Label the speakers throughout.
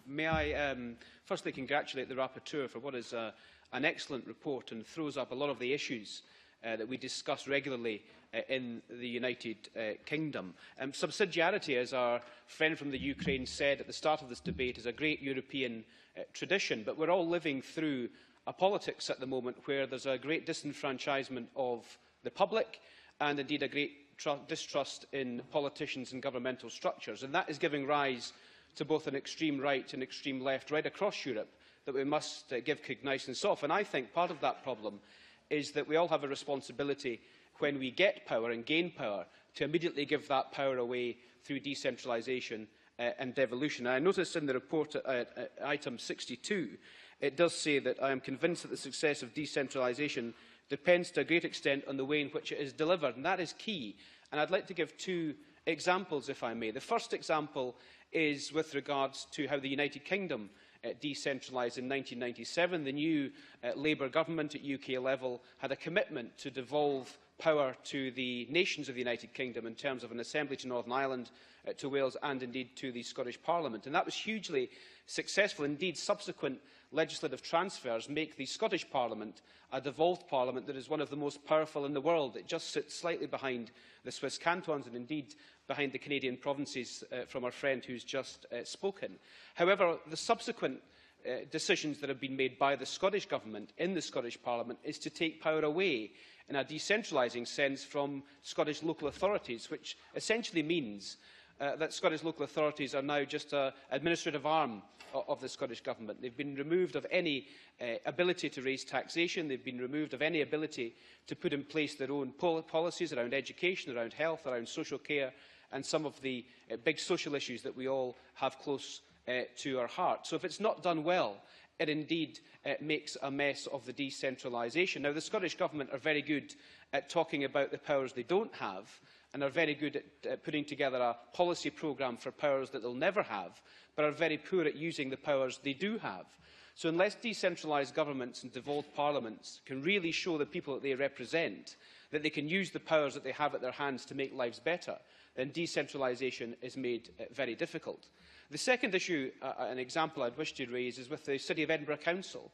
Speaker 1: May I firstly congratulate the rapporteur for what is an excellent report and throws up a lot of the issues that we discuss regularly in the United Kingdom. Subsidiarity, as our friend from the Ukraine said at the start of this debate, is a great European tradition, but we're all living through a politics at the moment where there's a great disenfranchisement of the public and indeed a great distrust in politicians and governmental structures, and that is giving rise to both an extreme right and extreme left right across Europe that we must give cognizance of. And I think part of that problem is that we all have a responsibility when we get power and gain power to immediately give that power away through decentralisation and devolution. And I noticed in the report at item 62, it does say that I am convinced that the success of decentralisation depends to a great extent on the way in which it is delivered, and that is key. And I'd like to give two examples, if I may. The first example is with regards to how the United Kingdom decentralised in 1997. The new Labour government at UK level had a commitment to devolve power to the nations of the United Kingdom in terms of an assembly to Northern Ireland, to Wales and indeed to the Scottish Parliament. And that was hugely successful. Indeed, subsequent legislative transfers make the Scottish Parliament a devolved parliament that is one of the most powerful in the world. It just sits slightly behind the Swiss cantons and indeed behind the Canadian provinces from our friend who's just spoken. However, the subsequent decisions that have been made by the Scottish Government in the Scottish Parliament is to take power away in a decentralising sense from Scottish local authorities, which essentially means that Scottish local authorities are now just an administrative arm of the Scottish Government. They've been removed of any ability to raise taxation. They've been removed of any ability to put in place their own policies around education, around health, around social care, and some of the big social issues that we all have close to our heart. So if it's not done well, it indeed makes a mess of the decentralisation. Now, the Scottish Government are very good at talking about the powers they don't have, and are very good at putting together a policy programme for powers that they'll never have, but are very poor at using the powers they do have. So unless decentralised governments and devolved parliaments can really show the people that they represent that they can use the powers that they have at their hands to make lives better, then decentralisation is made very difficult. The second issue, an example I'd wish to raise, is with the City of Edinburgh Council,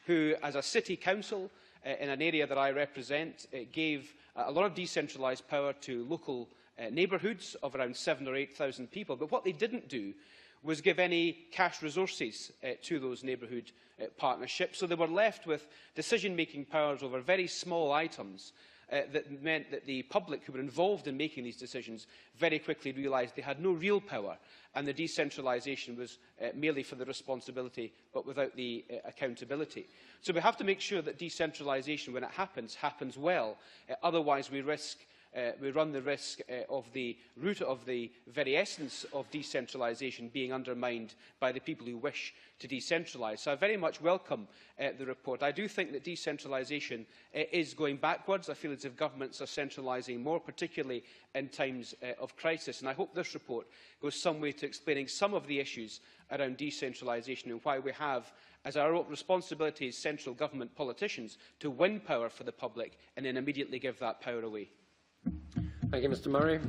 Speaker 1: who, as a city council in an area that I represent, gave a lot of decentralised power to local neighbourhoods of around 7,000 or 8,000 people. But what they didn't do was give any cash resources to those neighbourhood partnerships. So they were left with decision-making powers over very small items that meant that the public who were involved in making these decisions very quickly realised they had no real power, and the decentralisation was merely for the responsibility but without the accountability. So we have to make sure that decentralisation, when it happens well. Otherwise we run the risk of the root of the very essence of decentralisation being undermined by the people who wish to decentralise. So I very much welcome the report. I do think that decentralisation is going backwards. I feel as if governments are centralising more, particularly in times of crisis. And I hope this report goes some way to explaining some of the issues around decentralisation and why we have, as our responsibility as central government politicians, to win power for the public and then immediately give that power away.
Speaker 2: Thank you, Mr Murray.